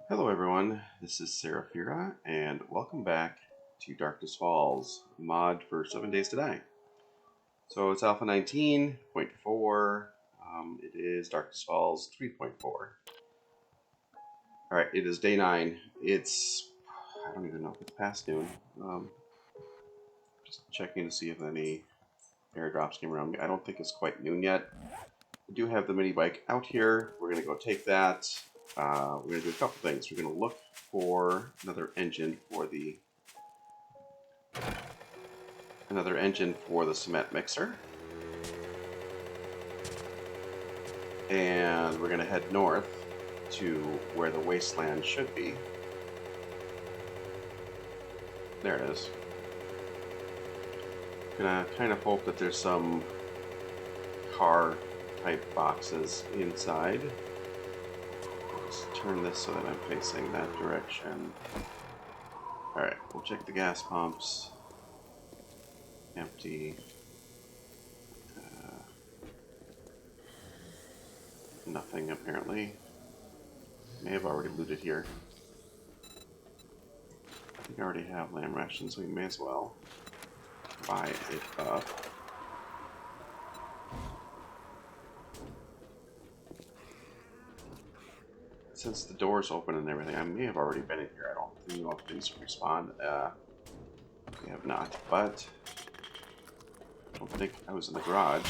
Hello everyone, this is Seraphira, and welcome back to Darkness Falls, mod for 7 Days to Die. So it's Alpha 19.4, it is Darkness Falls 3.4. Alright, it is day 9, I don't even know if it's past noon. Just checking to see if any airdrops came around me. I don't think it's quite noon yet. I do have the minibike out here, we're going to go take that. We're going to do a couple things. We're going to look for another engine for the cement mixer, and we're going to head north to where the wasteland should be. There it is. Gonna kind of hope that there's some car type boxes inside. Let's turn this so that I'm facing that direction. Alright, we'll check the gas pumps. Empty. Nothing apparently. May have already looted here. I think I already have lamb rations, so we may as well buy it up. Since the door's open and everything, I may have already been in here. I don't know if things respawn. We have not, but I don't think I was in the garage.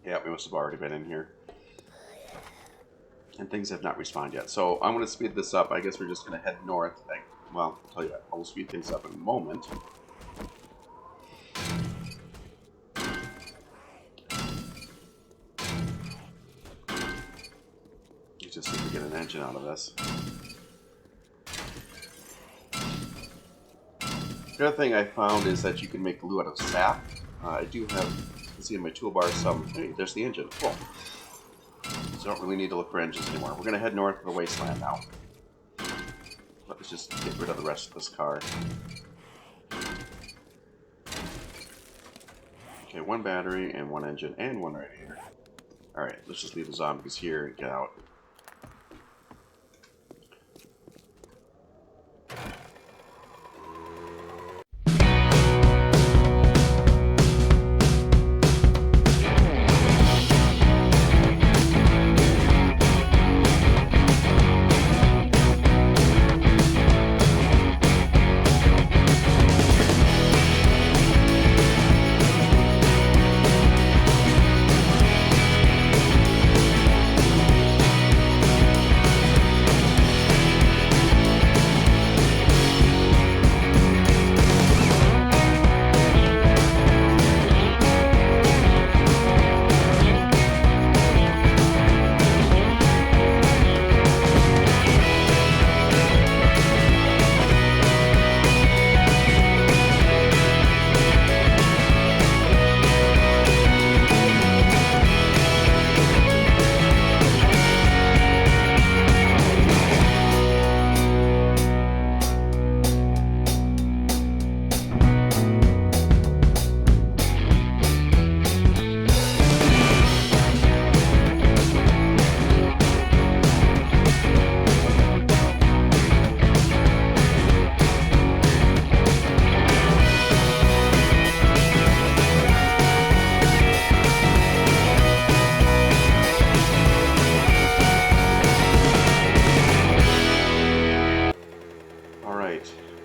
Yeah, we must have already been in here. And things have not respawned yet. So I'm going to speed this up. I guess we're just going to head north. Well, I'll tell you what, I'll speed things up in a moment. You just need to get an engine out of this. The other thing I found is that you can make glue out of sap. I do have, you can see in my toolbar some, hey, there's the engine, cool. So I don't really need to look for engines anymore. We're going to head north to the wasteland now. Let's just get rid of the rest of this car. Okay, one battery and one engine and one radiator. Alright, let's just leave the zombies here and get out.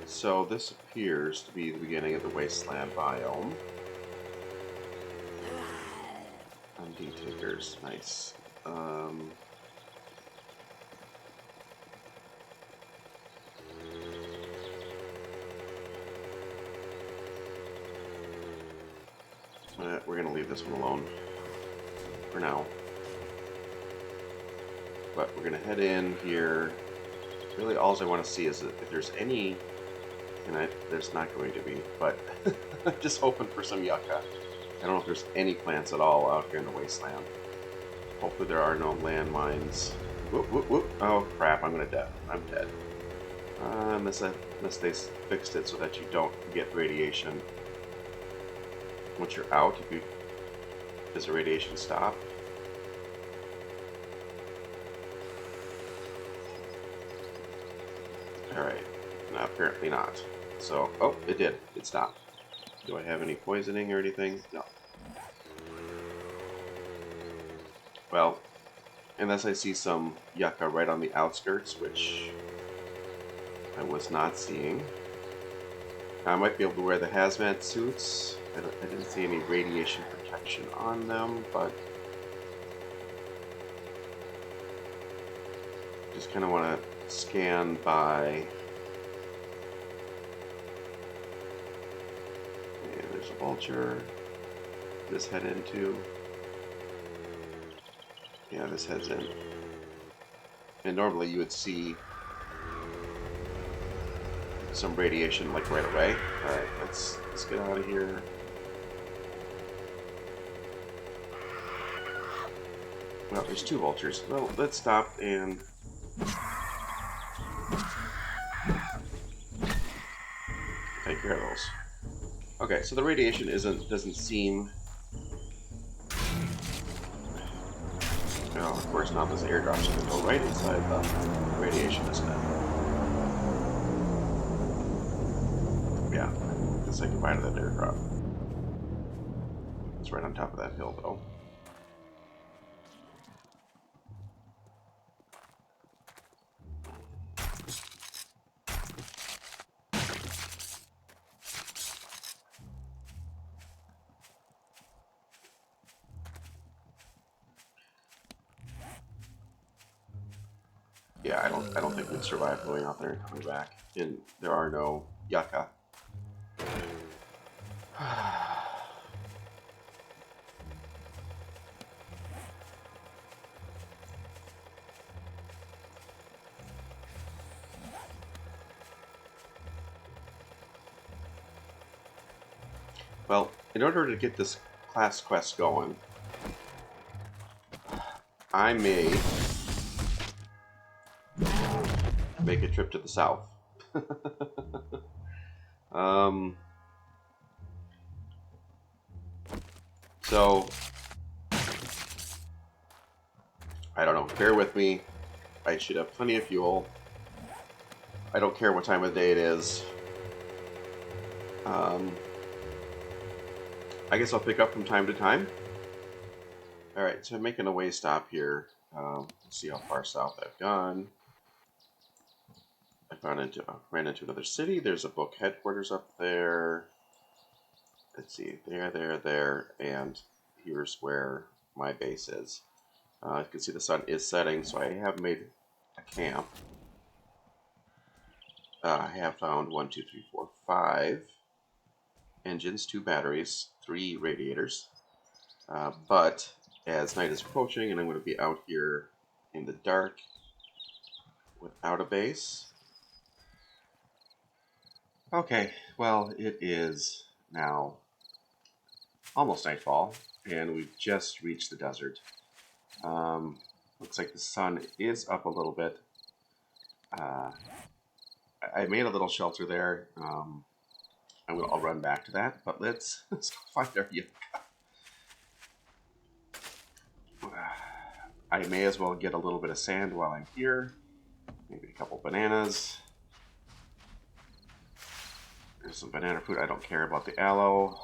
So this appears to be the beginning of the wasteland biome. MD takers, nice. We're gonna leave this one alone for now. But we're gonna head in here. Really, all I want to see is if there's any, and there's not going to be, but I'm just hoping for some yucca. I don't know if there's any plants at all out here in the wasteland. Hopefully there are no landmines. Whoop, whoop, whoop. Oh crap, I'm dead. I'm dead. Unless they fixed it so that you don't get radiation once you're out. Does the radiation stop? Alright. No, apparently not. So, oh, it did. It stopped. Do I have any poisoning or anything? No. Well, unless I see some yucca right on the outskirts, which I was not seeing. Now, I might be able to wear the hazmat suits. I didn't see any radiation protection on them, but just kind of want to scan by. And there's a vulture. This head into. Yeah, this heads in. And normally you would see some radiation like right away. Alright, let's get out of here. Well, there's two vultures. Well, let's stop and take care of those. Okay, so the radiation doesn't seem. Well, of course not. This airdrop's gonna go right inside the radiation, isn't it? Yeah, let's say goodbye to that airdrop. It's right on top of that hill, though. Yeah, I don't think we'd survive going out there and coming back. And there are no yucca. Well, in order to get this class quest going, I may make a trip to the south. So, I don't know, bear with me. I should have plenty of fuel. I don't care what time of day it is. I guess I'll pick up from time to time. Alright, so I'm making a way stop here. Let's see how far south I've gone. I ran into another city. There's a book headquarters up there. Let's see, there, and here's where my base is. You can see the sun is setting, so I have made a camp. I have found 1, 2, 3, 4, 5 engines, 2 batteries, 3 radiators. But as night is approaching, and I'm going to be out here in the dark without a base. Okay, well, it is now almost nightfall, and we've just reached the desert. Looks like the sun is up a little bit. I made a little shelter there. I'll run back to that, but let's go find our yucca. I may as well get a little bit of sand while I'm here. Maybe a couple bananas. There's some banana fruit. I don't care about the aloe.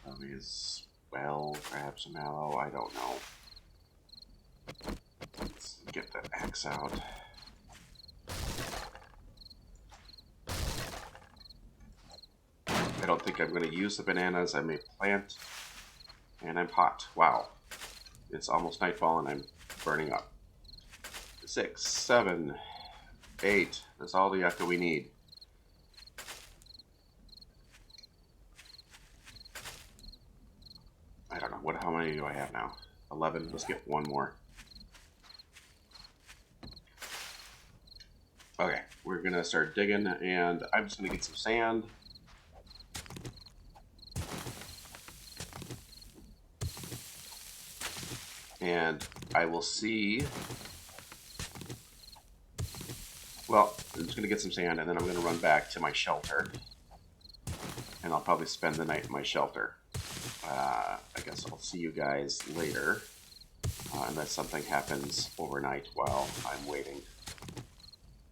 I may as well grab some aloe. I don't know. Let's get the axe out. I don't think I'm going to use the bananas. I may plant. And I'm hot. Wow. It's almost nightfall and I'm burning up. 6, 7, 8. That's all the yucca we need. I don't know. How many do I have now? 11. Let's get one more. Okay. We're going to start digging, and I'm just going to get some sand. And I will see. Well, I'm just going to get some sand, and then I'm going to run back to my shelter. And I'll probably spend the night in my shelter. I guess I'll see you guys later. Unless something happens overnight while I'm waiting.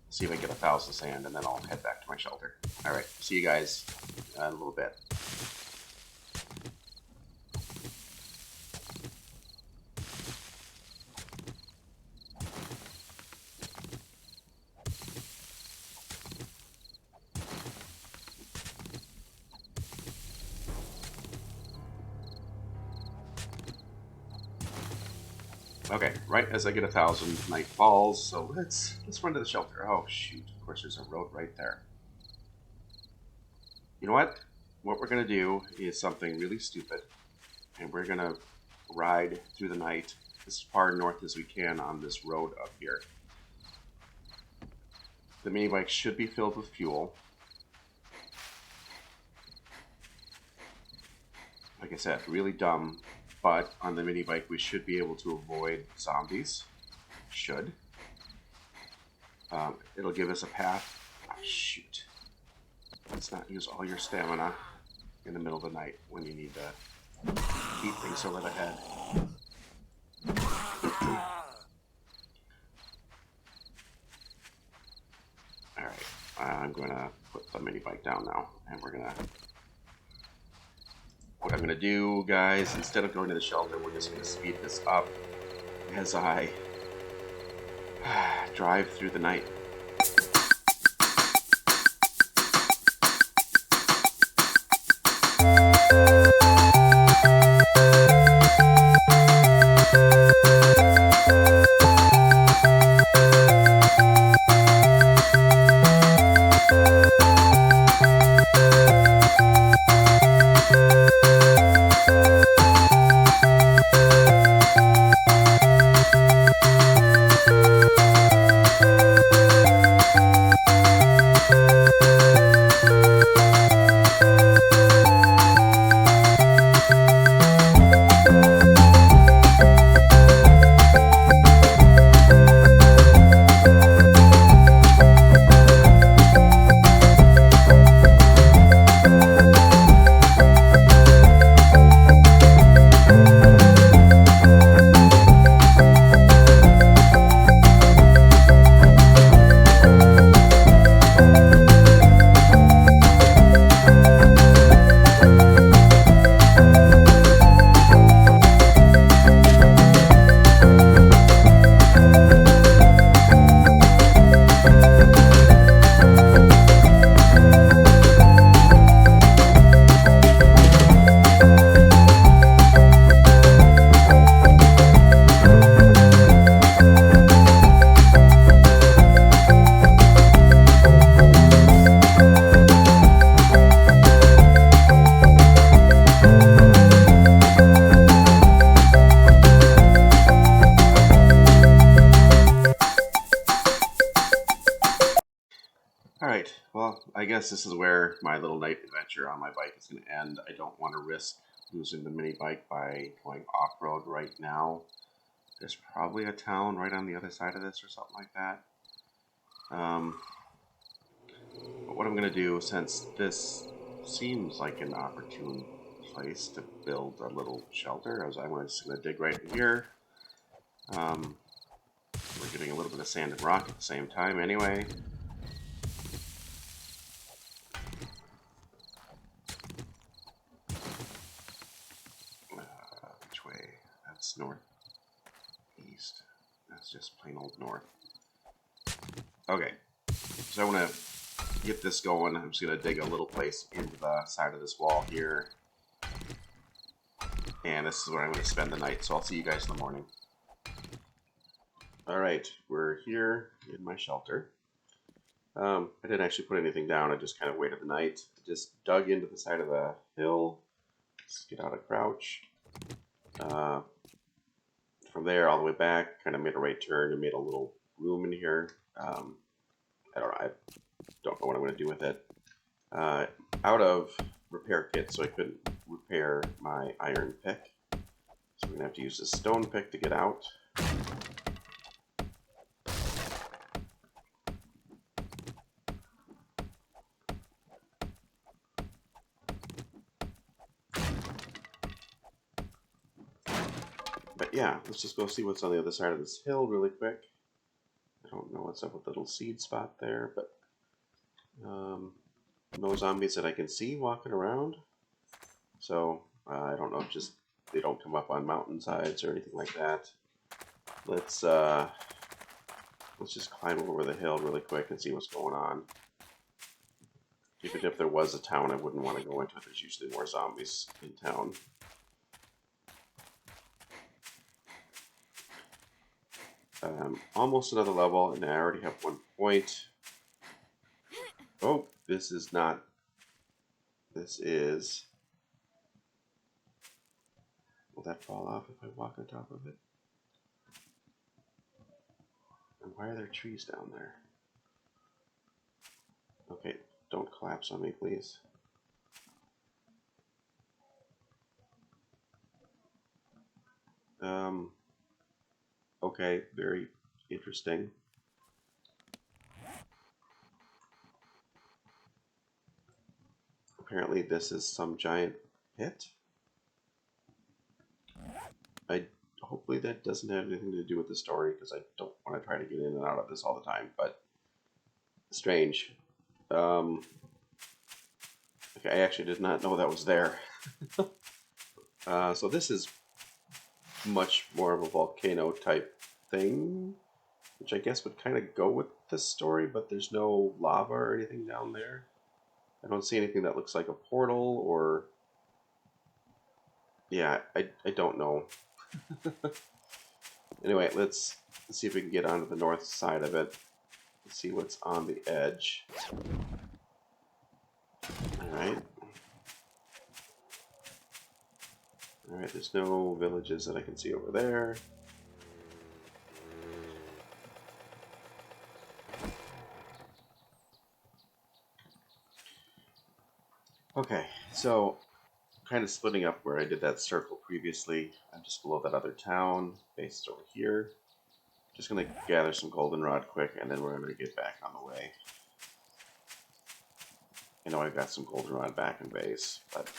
See if I get 1,000 sand, and then I'll head back to my shelter. Alright, see you guys in a little bit. Okay, right as I get 1,000, night falls, so let's run to the shelter. Oh shoot, of course there's a road right there. You know what? What we're gonna do is something really stupid, and we're gonna ride through the night as far north as we can on this road up here. The mini bike should be filled with fuel. Like I said, really dumb. But on the mini bike, we should be able to avoid zombies. Should. It'll give us a path. Oh, shoot. Let's not use all your stamina in the middle of the night when you need to keep things a little ahead. Alright, I'm going to put the mini bike down now, and we're going to... What I'm going to do, guys, instead of going to the shelter, we're just going to speed this up as I drive through the night. Alright, well, I guess this is where my little night adventure on my bike is going to end. I don't want to risk losing the mini bike by going off-road right now. There's probably a town right on the other side of this or something like that. But what I'm going to do, since this seems like an opportune place to build a little shelter, I'm just going to dig right in here. We're getting a little bit of sand and rock at the same time anyway. Which way? That's north. East. That's just plain old north. Okay, so I want to get this going. I'm just going to dig a little place into the side of this wall here. And this is where I'm going to spend the night, so I'll see you guys in the morning. Alright, we're here in my shelter. I didn't actually put anything down, I just kind of waited the night. Just dug into the side of the hill. Let's get out of crouch. From there all the way back, kind of made a right turn and made a little room in here. I don't know what I'm going to do with it. Out of repair kit, so I couldn't repair my iron pick. So we're going to have to use this stone pick to get out. But yeah, let's just go see what's on the other side of this hill really quick. I don't know what's up with the little seed spot there, but no zombies that I can see walking around. So I don't know if just they don't come up on mountainsides or anything like that. Let's just climb over the hill really quick and see what's going on. Even if there was a town, I wouldn't want to go into it. There's usually more zombies in town. Almost another level, and I already have 1 point. Oh, this is not. This is. Will that fall off if I walk on top of it? And why are there trees down there? Okay, don't collapse on me, please. Okay, very interesting. Apparently this is some giant pit. Hopefully that doesn't have anything to do with the story, because I don't want to try to get in and out of this all the time, but strange. Okay, I actually did not know that was there. So this is much more of a volcano type thing, which I guess would kind of go with this story, but there's no lava or anything down there. I don't see anything that looks like a portal or... Yeah, I don't know. Anyway, let's see if we can get onto the north side of it. Let's see what's on the edge. Alright. Alright, there's no villages that I can see over there. Okay, so kind of splitting up where I did that circle previously. I'm just below that other town. Base is over here. Just going to gather some goldenrod quick, and then we're going to get back on the way. I know I've got some goldenrod back in base, but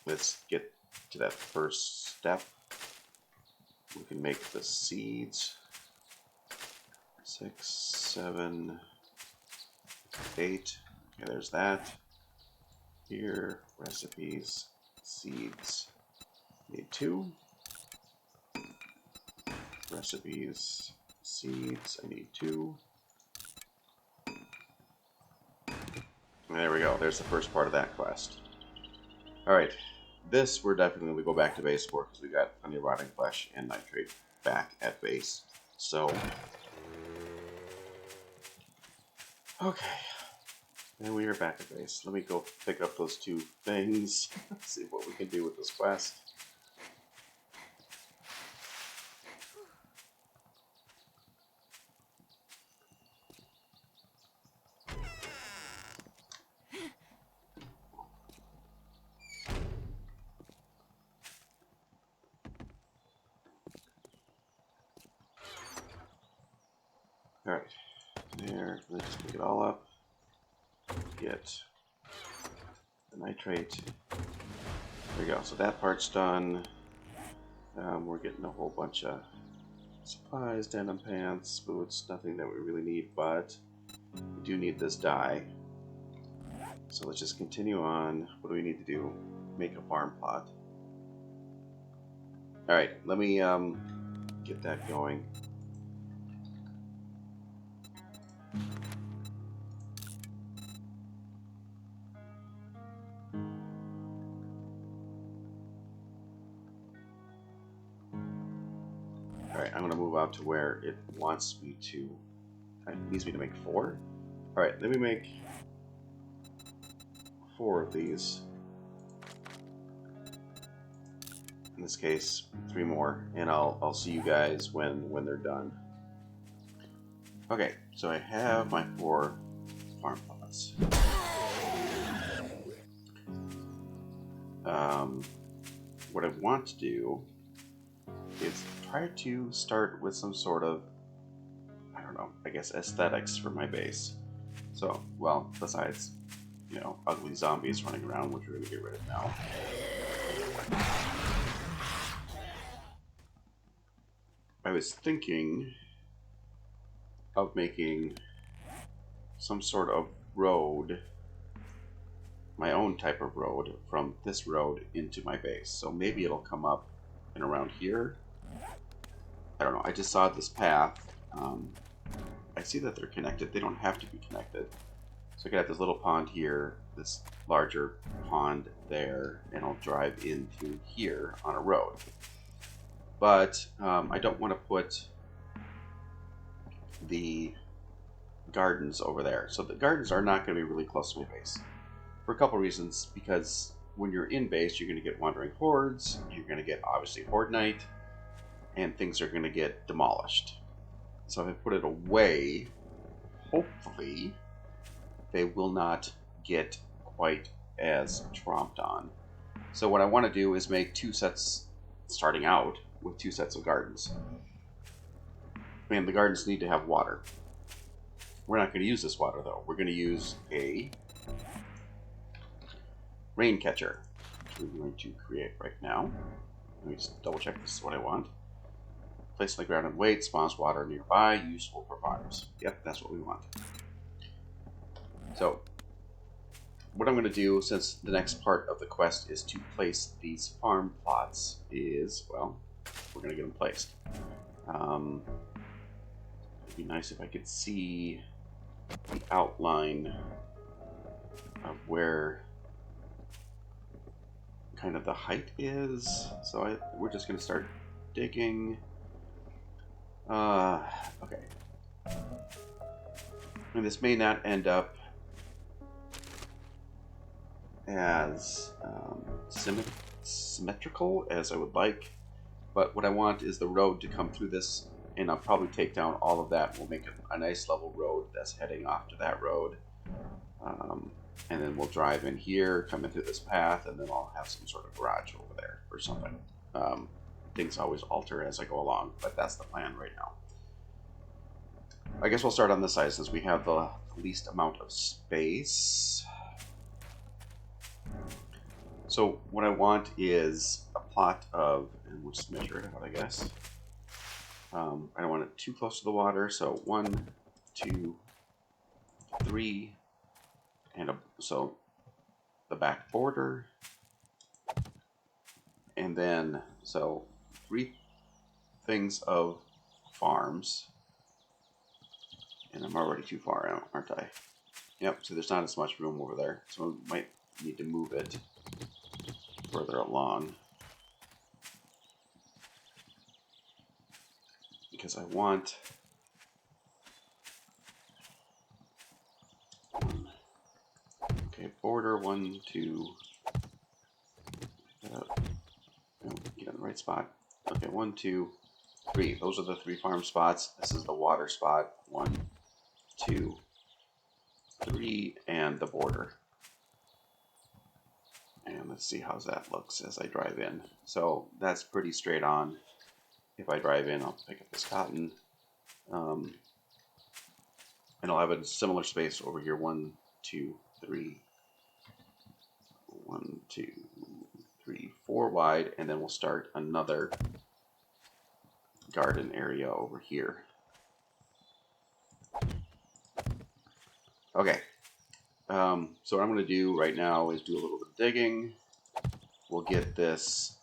let's get to that first step. We can make the seeds. 6, 7, 8. Okay, there's that. Here, recipes, seeds. Need 2. Recipes, seeds. I need 2. There we go. There's the first part of that quest. Alright. This we're definitely going to go back to base for, because we got plenty of rotting flesh and nitrate back at base. So, okay. And we are back at base. Let me go pick up those 2 things. See what we can do with this quest. Alright. There. Let's just pick it all up. Get the nitrate. There we go. So that part's done. We're getting a whole bunch of supplies, denim pants, boots, nothing that we really need, but we do need this dye. So let's just continue on. What do we need to do? Make a farm plot. Alright, let me get that going. Alright, I'm going to move out to where it wants me to. It needs me to make 4. Alright, let me make 4 of these. In this case, 3 more, and I'll see you guys when they're done. Okay, so I have my 4 farm plots. What I want to do is try to start with some sort of, I don't know, I guess aesthetics for my base. So, well, besides, you know, ugly zombies running around, which we're going to get rid of now. I was thinking of making some sort of road, my own type of road, from this road into my base. So maybe it'll come up and around here. I don't know. I just saw this path. I see that they're connected. They don't have to be connected. So I could have this little pond here, this larger pond there, and I'll drive into here on a road. But I don't want to put the gardens over there. So the gardens are not going to be really close to my base. For a couple reasons. Because when you're in base, you're going to get wandering hordes. You're going to get, obviously, horde night. And things are going to get demolished. So if I put it away, hopefully they will not get quite as tromped on. So what I want to do is make 2 sets, starting out with 2 sets of gardens. And the gardens need to have water. We're not going to use this water though. We're going to use a rain catcher, which we're going to create right now. Let me just double check this is what I want. Place on the ground and wait, spawns water nearby, useful for farms. Yep, that's what we want. So, what I'm going to do, since the next part of the quest is to place these farm plots, is, well, we're going to get them placed. It'd be nice if I could see the outline of where kind of the height is. So we're just going to start digging. Okay. And this may not end up as symmetrical as I would like, but what I want is the road to come through this, and I'll probably take down all of that. We'll make a nice level road that's heading off to that road, and then we'll drive in here, come in through this path, and then I'll have some sort of garage over there or something. Things always alter as I go along, but that's the plan right now. I guess we'll start on this side since we have the least amount of space. So what I want is a plot of, and we'll just measure it out, I guess. I don't want it too close to the water, so 1, 2, 3, and so the back border, and then so 3 things of farms, and I'm already too far out, aren't I? Yep. So there's not as much room over there, so we might need to move it further along. Because I want border 1, 2. Get in the right spot. Okay, 1, 2, 3. Those are the 3 farm spots. This is the water spot. 1, 2, 3, and the border. And let's see how that looks as I drive in. So that's pretty straight on. If I drive in, I'll pick up this cotton. And I'll have a similar space over here. 1, 2, 3. 1, 2, 3, 4 wide. And then we'll start another garden area over here. Okay. So what I'm going to do right now is do a little bit of digging. We'll get this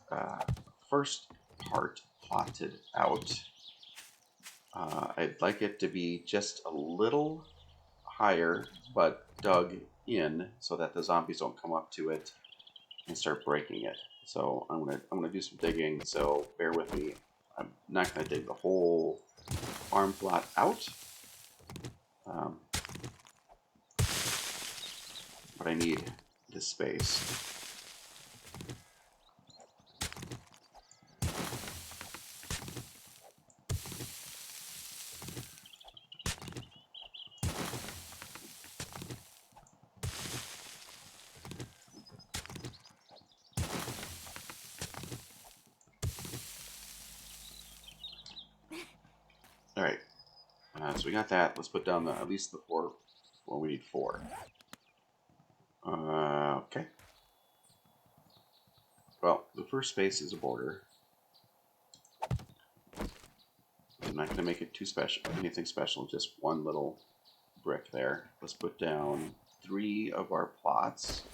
first part plotted out. I'd like it to be just a little higher, but dug in so that the zombies don't come up to it and start breaking it. So I'm gonna do some digging. So bear with me. I'm not gonna dig the whole farm plot out, but I need this space. All right, so we got that. Let's put down at least the 4. Well, we need 4. Okay. Well, the first space is a border. I'm not going to make it too special, anything special, just one little brick there. Let's put down 3 of our plots.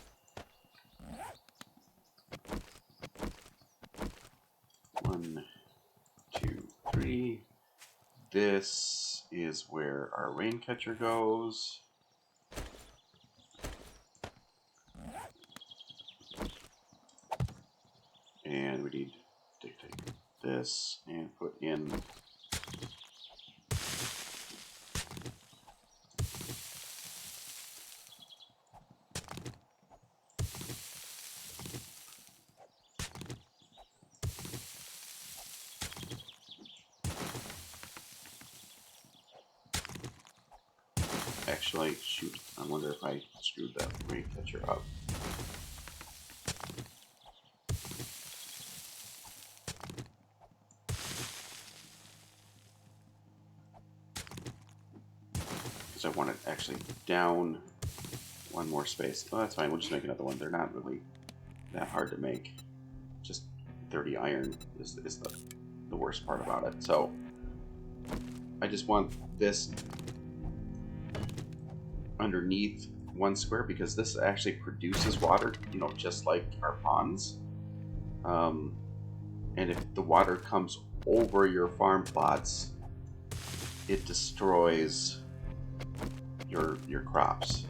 One, 2, 3. This is where our rain catcher goes. And we need to take this and put in actually, shoot, I wonder if I screwed that rain catcher up. Because I want it actually down one more space. Oh, that's fine, we'll just make another one. They're not really that hard to make. Just 30 iron is the worst part about it. So I just want this underneath 1 square because this actually produces water, you know, just like our ponds. And if the water comes over your farm plots, it destroys your crops.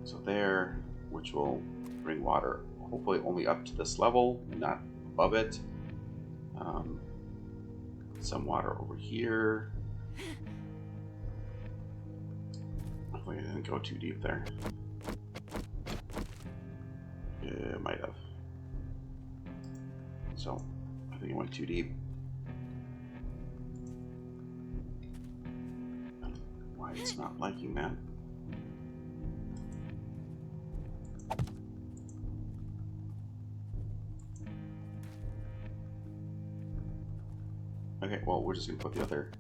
So there, which will bring water hopefully only up to this level and not above it. Some water over here. Hopefully I didn't go too deep there. It might have. So I think it went too deep. I don't know why it's not liking that. Okay, well, we're just going to put the other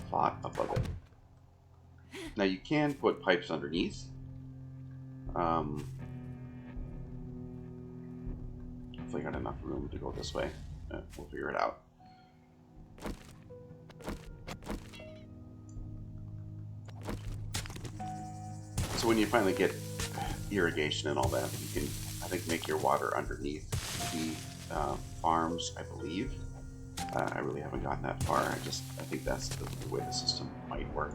plot above it. Now, you can put pipes underneath. Hopefully I got enough room to go this way. We'll figure it out. So when you finally get irrigation and all that, you can, I think, make your water underneath the farms, I believe. I really haven't gotten that far. I think that's the way the system might work.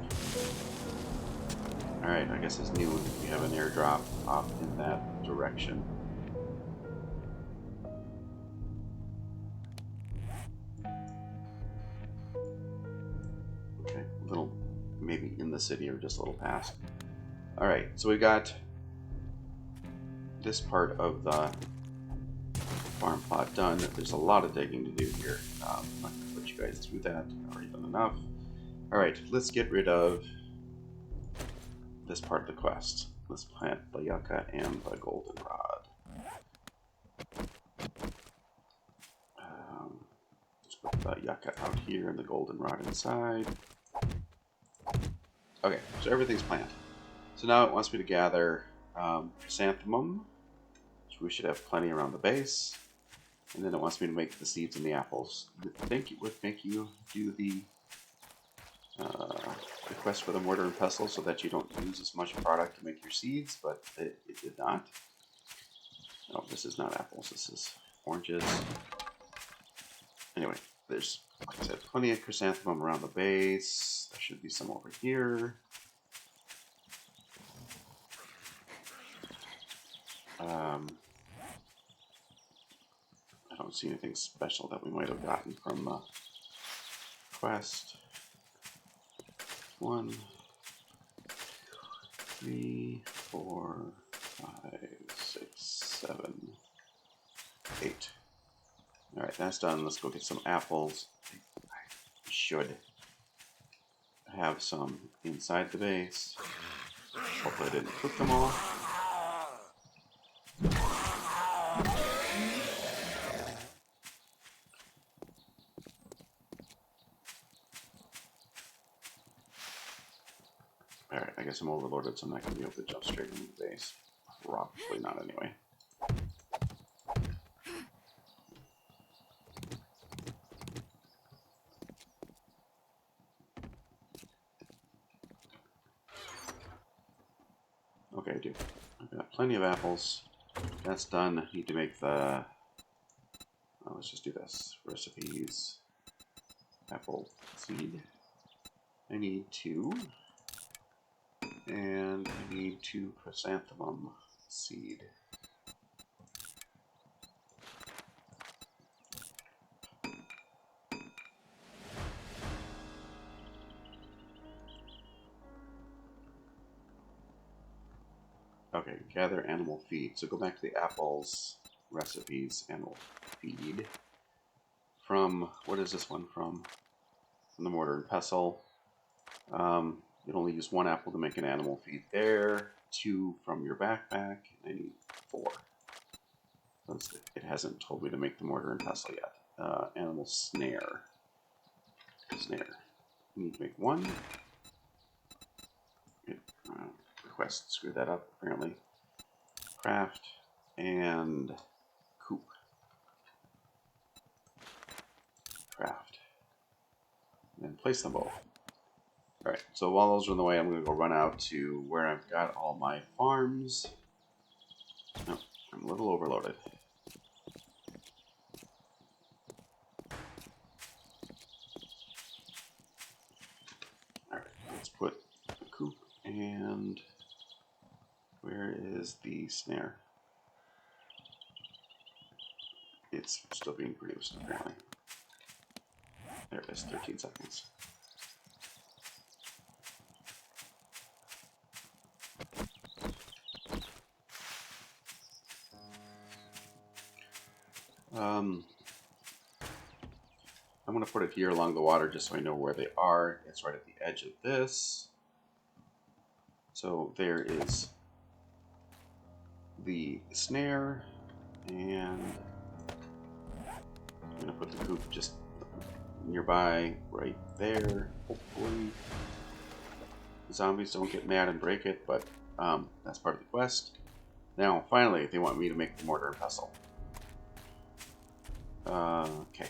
Alright, I guess it's new. We have an airdrop off in that direction. Okay, a little, maybe in the city or just a little past. Alright, so we got this part of the farm plot done. There's a lot of digging to do here. I'm not going to put you guys through that. I've already done enough. Alright, let's get rid of this part of the quest. Let's plant the Yucca and the goldenrod. Let's put the Yucca out here and the goldenrod inside. Okay, so everything's planned. So now it wants me to gather chrysanthemum, which we should have plenty around the base. And then it wants me to make the seeds and the apples. I think it would make you do the quest for the mortar and pestle so that you don't use as much product to make your seeds, but it did not. No, this is not apples, this is oranges. Anyway, there's, like I said, plenty of chrysanthemum around the base. There should be some over here. I don't see anything special that we might have gotten from the quest. 1, 2, 3, 4, 5, 6, 7, 8. Alright, that's done. Let's go get some apples. I should have some inside the base. Hopefully I didn't cook them all. Alright, I guess I'm overloaded, so I'm not going to be able to jump straight into the base. Probably not anyway. Okay, I do. I've got plenty of apples. That's done. Need to make the... Oh, let's just do this. Recipes. Apple seed. I need 2. And I need 2 chrysanthemum seed. Okay, gather animal feed. So go back to the apples, recipes, animal feed. From, what is this one from? From the mortar and pestle. You'd only use 1 apple to make an animal feed there. 2 from your backpack. I need 4. It hasn't told me to make the mortar and pestle yet. Animal snare. Snare. I need to make 1. Quest screwed that up, apparently. Craft and coop. Craft. And place them both. Alright, so while those are in the way, I'm going to go run out to where I've got all my farms. No, I'm a little overloaded. Alright, let's put the coop and... Where is the snare? It's still being produced, apparently. There it is, 13 seconds. I'm going to put it here along the water just so I know where they are. It's right at the edge of this. So there is the snare, and I'm going to put the coop just nearby right there. Hopefully the zombies don't get mad and break it, but that's part of the quest. Now, finally, they want me to make the mortar and pestle. Okay.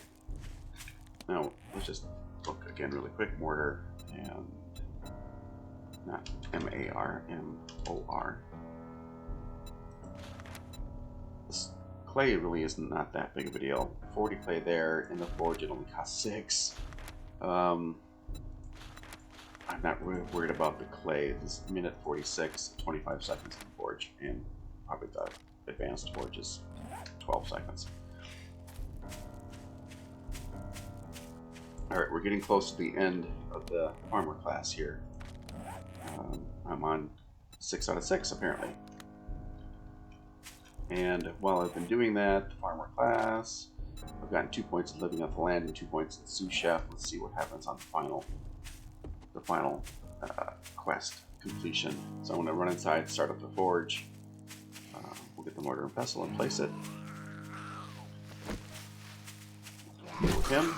Now, let's just look again really quick. Mortar and... not M-A-R, M-O-R. This clay really is not that big of a deal. 40 clay there. In the forge, it only costs 6. I'm not really worried about the clay. This is minute 46, 25 seconds in the forge, and probably the advanced forge is 12 seconds. Alright, we're getting close to the end of the farmer class here. I'm on 6 out of 6 apparently. And while I've been doing that, the farmer class, I've gotten 2 points in living off the land and 2 points in sous chef. Let's see what happens on the final quest completion. So I'm going to run inside, start up the forge. We'll get the mortar and pestle and place it. Deal with him.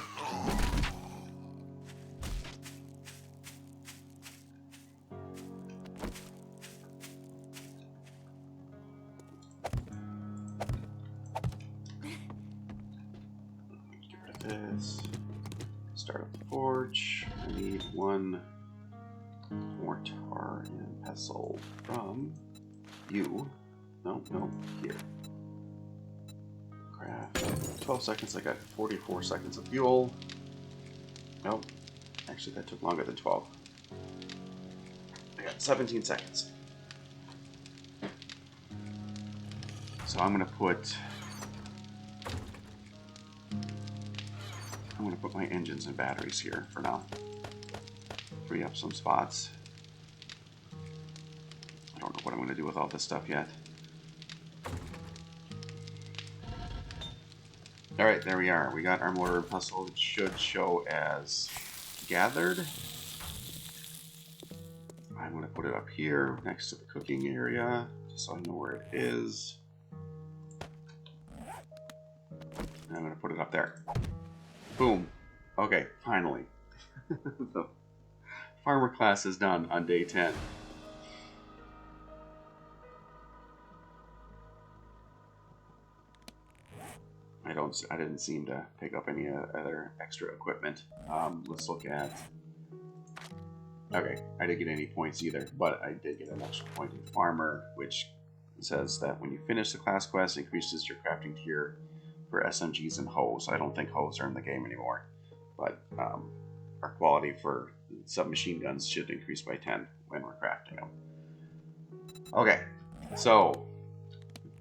This. Start up the forge. I need 1 mortar and pestle from you. No, here. Craft. 12 seconds. I got 44 seconds of fuel. Nope. Actually, that took longer than 12. I got 17 seconds. So I'm going to put my engines and batteries here for now. Free up some spots. I don't know what I'm going to do with all this stuff yet. Alright, there we are. We got our mortar and pestle. It should show as gathered. I'm going to put it up here next to the cooking area, just so I know where it is. And I'm going to put it up there. Boom. Okay, finally. The farmer class is done on day 10. I didn't seem to pick up any other extra equipment. Let's look at Okay, I didn't get any points either, but I did get an extra point in Farmer, which says that when you finish the class quest, it increases your crafting tier for SMGs and hoes. I don't think hoes are in the game anymore, but our quality for submachine guns should increase by 10 when we're crafting them. Okay, so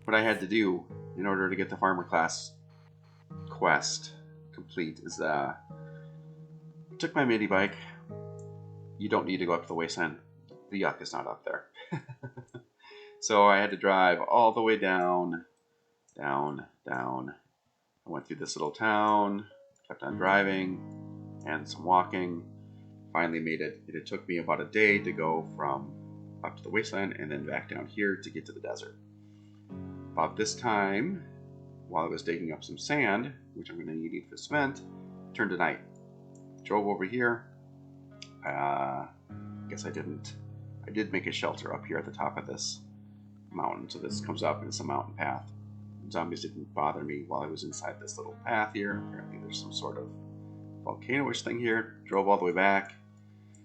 what I had to do in order to get the Farmer class quest complete is took my minibike. You don't need to go up to the wasteland. The Yucca is not up there. So I had to drive all the way down. I went through this little town, kept on driving, and some walking. Finally made it. It took me about a day to go from up to the wasteland and then back down here to get to the desert. About this time, while I was digging up some sand, which I'm going to need for cement, it turned to night. Drove over here. Guess I didn't. I did make a shelter up here at the top of this mountain, so this comes up and it's a mountain path. Zombies didn't bother me while I was inside this little path here. Apparently there's some sort of volcano-ish thing here. Drove all the way back.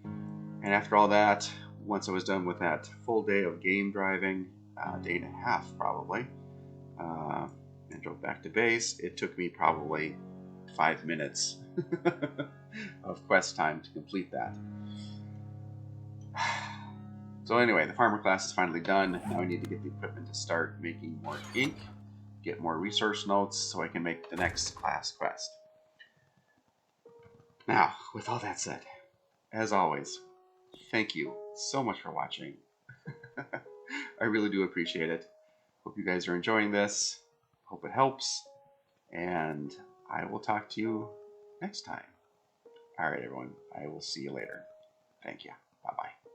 And after all that, once I was done with that full day of game driving, a day and a half probably, and drove back to base, it took me probably 5 minutes of quest time to complete that. So anyway, the Farmer class is finally done. Now I need to get the equipment to start making more ink, get more resource notes so I can make the next class quest. Now, with all that said, as always, thank you so much for watching. I really do appreciate it. Hope you guys are enjoying this. Hope it helps. And I will talk to you next time. All right, everyone. I will see you later. Thank you. Bye-bye.